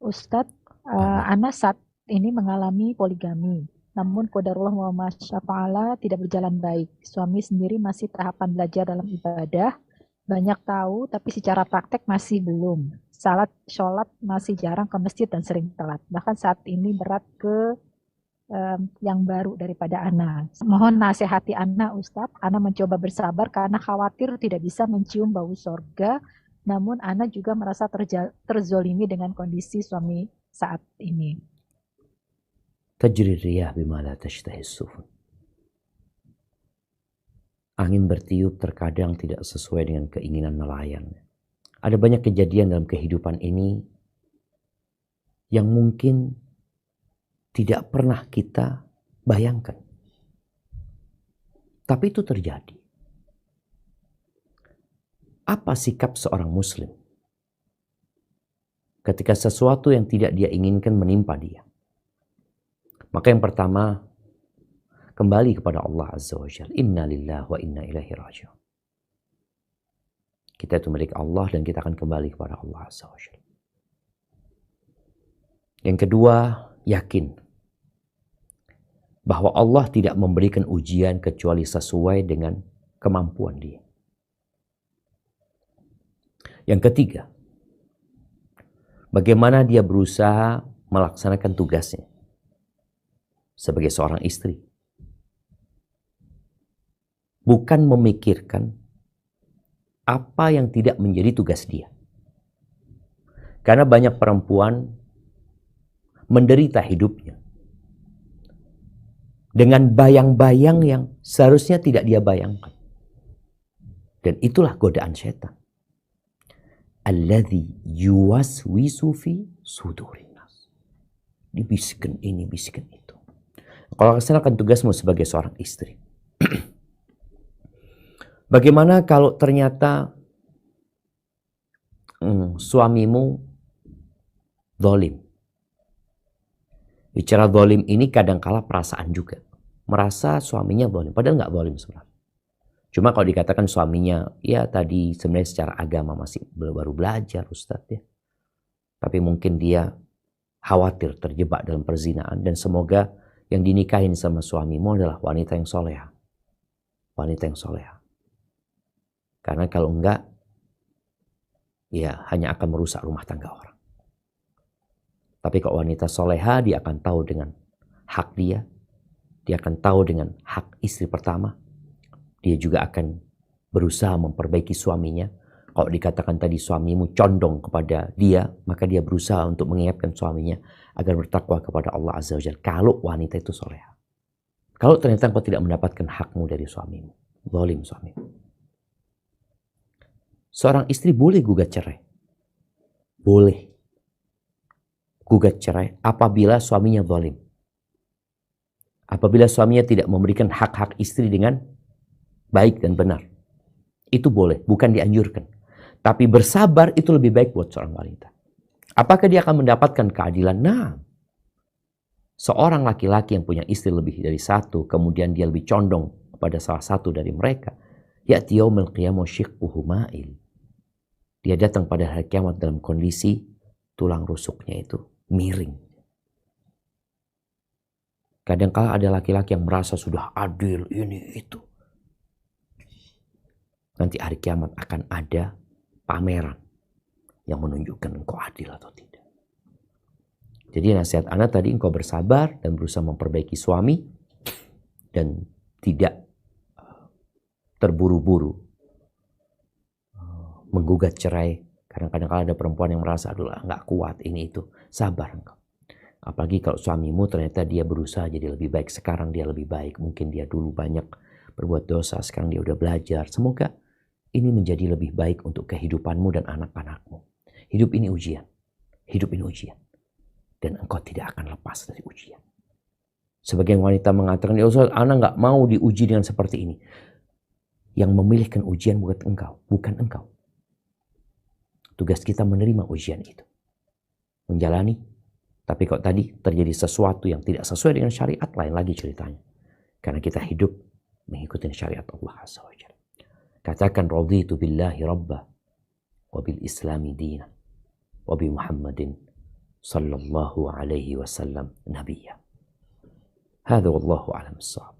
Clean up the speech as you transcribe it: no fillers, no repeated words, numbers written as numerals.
Ustadz, Ana saat ini mengalami poligami. Namun qadarullah wa masyafa'ala tidak berjalan baik. Suami sendiri masih tahapan belajar dalam ibadah. Banyak tahu, tapi secara praktek masih belum. Sholat masih jarang ke masjid dan sering telat. Bahkan saat ini berat ke yang baru daripada Ana. Mohon nasihati Ana, Ustadz. Ana mencoba bersabar karena khawatir tidak bisa mencium bau sorga. Namun Ana juga merasa terzolimi dengan kondisi suami saat ini. Tajri riyah bima la tashtahis sufun. Angin bertiup terkadang tidak sesuai dengan keinginan nelayan. Ada banyak kejadian dalam kehidupan ini yang mungkin tidak pernah kita bayangkan. Tapi itu terjadi. Apa sikap seorang muslim ketika sesuatu yang tidak dia inginkan menimpa dia? Maka yang pertama, kembali kepada Allah Azza wa Jalla. Inna lillahi wa inna ilaihi raji'un. Kita itu milik Allah dan kita akan kembali kepada Allah Azza wa Jalla. Yang kedua, yakin bahwa Allah tidak memberikan ujian kecuali sesuai dengan kemampuan dia. Yang ketiga, bagaimana dia berusaha melaksanakan tugasnya sebagai seorang istri. Bukan memikirkan apa yang tidak menjadi tugas dia. Karena banyak perempuan menderita hidupnya dengan bayang-bayang yang seharusnya tidak dia bayangkan. Dan itulah godaan setan. Alladzi yuwaswisu fi sudurin nas. Dibisikkan ini, bisikan itu. Kalau laksanakan tugasmu sebagai seorang istri. Bagaimana kalau ternyata suamimu zalim? Bicara zalim ini kadangkala perasaan juga. Merasa suaminya zalim, padahal nggak zalim sebenarnya. Cuma kalau dikatakan suaminya, ya tadi sebenarnya secara agama masih baru belajar Ustadz ya. Tapi mungkin dia khawatir terjebak dalam perzinaan dan semoga yang dinikahin sama suamimu adalah wanita yang soleha. Wanita yang soleha. Karena kalau enggak, ya hanya akan merusak rumah tangga orang. Tapi kalau wanita soleha, dia akan tahu dengan hak dia akan tahu dengan hak istri pertama. Dia juga akan berusaha memperbaiki suaminya. Kalau dikatakan tadi suamimu condong kepada dia, maka dia berusaha untuk mengingatkan suaminya agar bertakwa kepada Allah Azza wa Jalla. Kalau wanita itu soleha. Kalau ternyata engkau tidak mendapatkan hakmu dari suamimu, zalim suamimu. Seorang istri boleh gugat cerai. Boleh gugat cerai apabila suaminya zalim. Apabila suaminya tidak memberikan hak-hak istri dengan baik dan benar. Itu boleh, bukan dianjurkan. Tapi bersabar itu lebih baik buat seorang wanita. Apakah dia akan mendapatkan keadilan? Nah, seorang laki-laki yang punya istri lebih dari satu, kemudian dia lebih condong kepada salah satu dari mereka, ya'ti yaumil qiyamah shiqquhu ma'il. Dia datang pada hari kiamat dalam kondisi tulang rusuknya itu miring. Kadang-kala ada laki-laki yang merasa sudah adil ini itu. Nanti hari kiamat akan ada pameran yang menunjukkan engkau adil atau tidak. Jadi nasihat Ana tadi, engkau bersabar dan berusaha memperbaiki suami dan tidak terburu-buru menggugat cerai. Kadang-kadang ada perempuan yang merasa aduh nggak kuat ini itu. Sabar engkau. Apalagi kalau suamimu ternyata dia berusaha jadi lebih baik. Sekarang dia lebih baik. Mungkin dia dulu banyak berbuat dosa. Sekarang dia udah belajar. Semoga ini menjadi lebih baik untuk kehidupanmu dan anak-anakmu. Hidup ini ujian. Hidup ini ujian. Dan engkau tidak akan lepas dari ujian. Sebagian wanita mengatakan, ya Ustaz, Ana nggak mau diuji dengan seperti ini. Yang memilihkan ujian bukan engkau. Bukan engkau. Tugas kita menerima ujian itu. Menjalani. Tapi kalau tadi terjadi sesuatu yang tidak sesuai dengan syariat, lain lagi ceritanya. Karena kita hidup mengikuti syariat Allah Azza wa Jalla. Katakan raditu billahi rabba wa bil islami dina wa bi Muhammadin sallallahu alaihi wasallam nabiyya. Hadza wallahu a'lam bissawab.